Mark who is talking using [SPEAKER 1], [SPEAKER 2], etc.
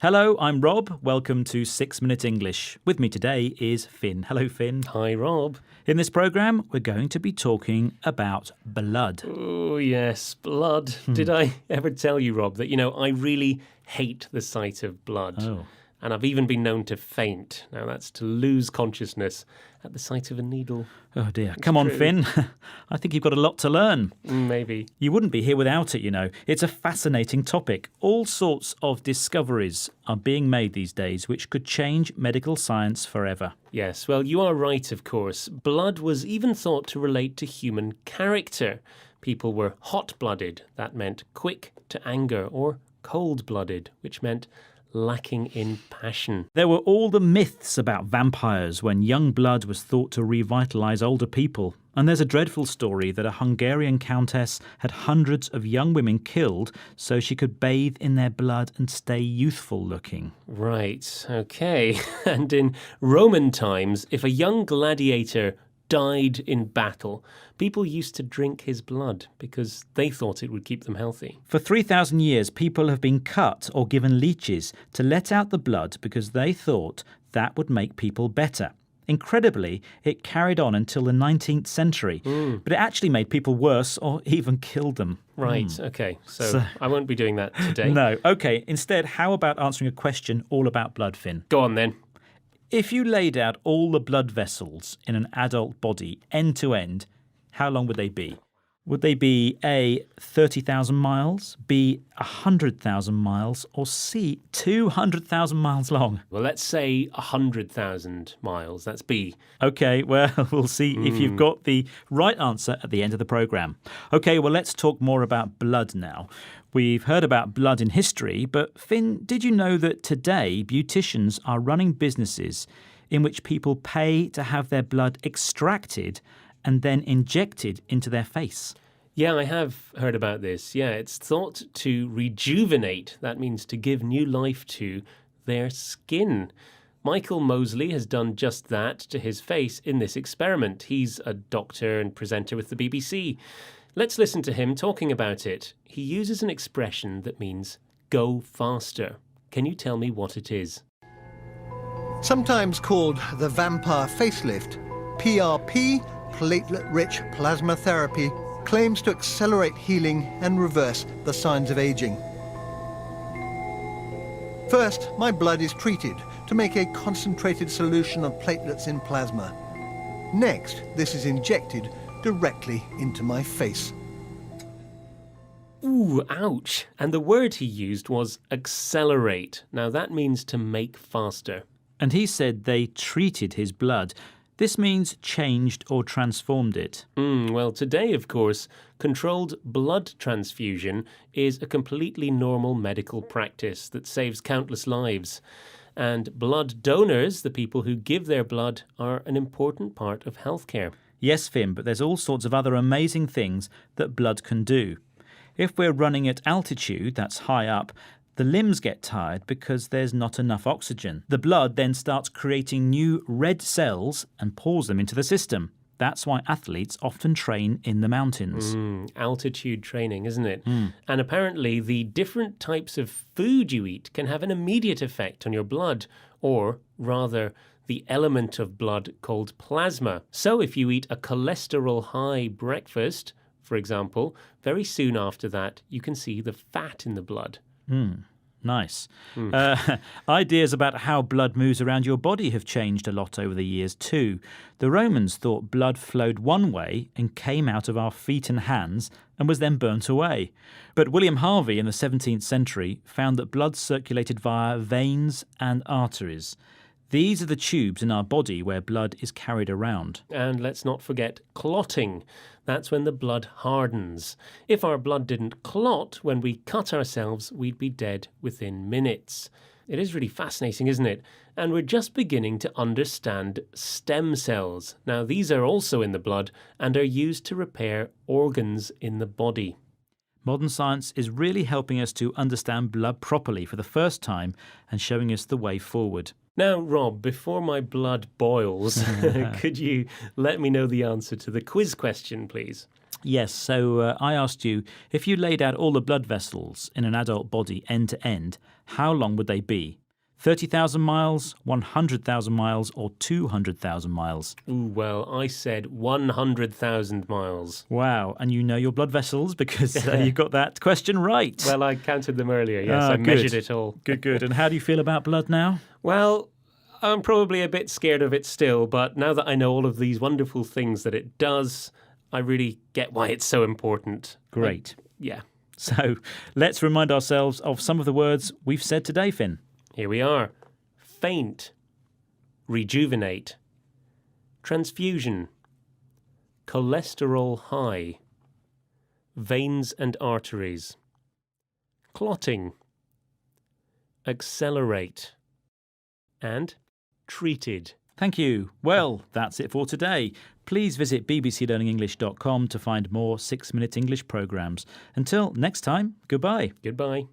[SPEAKER 1] Hello, I'm Rob. Welcome to 6 Minute English. With me today is Finn. Hello, Finn.
[SPEAKER 2] Hi, Rob.
[SPEAKER 1] In this programme, we're going to be talking about blood.
[SPEAKER 2] Oh, yes, blood. Did I ever tell you, Rob, that, I really hate the sight of blood.
[SPEAKER 1] Oh.
[SPEAKER 2] And I've even been known to faint. Now, that's to lose consciousness at the sight of a needle.
[SPEAKER 1] Oh, dear. Come on,
[SPEAKER 2] true.
[SPEAKER 1] Finn. I think you've got a lot to learn.
[SPEAKER 2] Maybe.
[SPEAKER 1] You wouldn't be here without it, It's a fascinating topic. All sorts of discoveries are being made these days which could change medical science forever.
[SPEAKER 2] Yes, well, you are right, of course. Blood was even thought to relate to human character. People were hot-blooded. That meant quick to anger, or cold-blooded, which meant lacking in passion.
[SPEAKER 1] There were all the myths about vampires when young blood was thought to revitalise older people. And there's a dreadful story that a Hungarian countess had hundreds of young women killed so she could bathe in their blood and stay youthful looking.
[SPEAKER 2] Right, okay. And in Roman times, if a young gladiator died in battle, people used to drink his blood because they thought it would keep them healthy.
[SPEAKER 1] For 3,000 years, people have been cut or given leeches to let out the blood because they thought that would make people better. Incredibly, it carried on until the 19th century, but it actually made people worse or even killed them.
[SPEAKER 2] Right, okay. So I won't be doing that today.
[SPEAKER 1] No, okay. Instead, how about answering a question all about blood, Finn?
[SPEAKER 2] Go on then.
[SPEAKER 1] If you laid out all the blood vessels in an adult body, end to end, how long would they be? Would they be A, 30,000 miles, B, 100,000 miles, or C, 200,000 miles long?
[SPEAKER 2] Well, let's say 100,000 miles. That's B.
[SPEAKER 1] OK, well, we'll see if you've got the right answer at the end of the programme. OK, well, let's talk more about blood now. We've heard about blood in history, but Finn, did you know that today beauticians are running businesses in which people pay to have their blood extracted and then injected into their face?
[SPEAKER 2] Yeah, I have heard about this. Yeah, it's thought to rejuvenate. That means to give new life to their skin. Michael Mosley has done just that to his face in this experiment. He's a doctor and presenter with the BBC. Let's listen to him talking about it. He uses an expression that means go faster. Can you tell me what it is?
[SPEAKER 3] Sometimes called the vampire facelift, PRP, platelet-rich plasma therapy, claims to accelerate healing and reverse the signs of aging. First, my blood is treated to make a concentrated solution of platelets in plasma. Next, this is injected directly into my face.
[SPEAKER 2] Ooh, ouch. And the word he used was accelerate. Now that means to make faster.
[SPEAKER 1] And he said they treated his blood. This means changed or transformed it.
[SPEAKER 2] Well, today, of course, controlled blood transfusion is a completely normal medical practice that saves countless lives. And blood donors, the people who give their blood, are an important part of healthcare.
[SPEAKER 1] Yes, Finn, but there's all sorts of other amazing things that blood can do. If we're running at altitude, that's high up, the limbs get tired because there's not enough oxygen. The blood then starts creating new red cells and pours them into the system. That's why athletes often train in the mountains.
[SPEAKER 2] Altitude training, isn't it? And apparently the different types of food you eat can have an immediate effect on your blood, or rather the element of blood called plasma. So if you eat a cholesterol-high breakfast, for example, very soon after that you can see the fat in the blood.
[SPEAKER 1] Nice. Ideas about how blood moves around your body have changed a lot over the years too. The Romans thought blood flowed one way and came out of our feet and hands and was then burnt away. But William Harvey in the 17th century found that blood circulated via veins and arteries. These are the tubes in our body where blood is carried around.
[SPEAKER 2] And let's not forget clotting. That's when the blood hardens. If our blood didn't clot when we cut ourselves, we'd be dead within minutes. It is really fascinating, isn't it? And we're just beginning to understand stem cells. Now, these are also in the blood and are used to repair organs in the body.
[SPEAKER 1] Modern science is really helping us to understand blood properly for the first time and showing us the way forward.
[SPEAKER 2] Now, Rob, before my blood boils, could you let me know the answer to the quiz question, please?
[SPEAKER 1] Yes, so I asked you, if you laid out all the blood vessels in an adult body end to end, how long would they be? 30,000 miles, 100,000 miles, or 200,000 miles?
[SPEAKER 2] Ooh, well, I said 100,000 miles.
[SPEAKER 1] Wow, and you know your blood vessels because you got that question right.
[SPEAKER 2] Well, I counted them earlier, yes.
[SPEAKER 1] Ah,
[SPEAKER 2] I
[SPEAKER 1] good.
[SPEAKER 2] measured it all.
[SPEAKER 1] Good. And how do you feel about blood now?
[SPEAKER 2] Well, I'm probably a bit scared of it still, but now that I know all of these wonderful things that it does, I really get why it's so important.
[SPEAKER 1] Great.
[SPEAKER 2] Yeah.
[SPEAKER 1] So let's remind ourselves of some of the words we've said today, Finn.
[SPEAKER 2] Here we are. Faint. Rejuvenate. Transfusion. Cholesterol high. Veins and arteries. Clotting. Accelerate. And treated.
[SPEAKER 1] Thank you. Well, that's it for today. Please visit bbclearningenglish.com to find more 6-minute English programs. Until next time, goodbye.
[SPEAKER 2] Goodbye.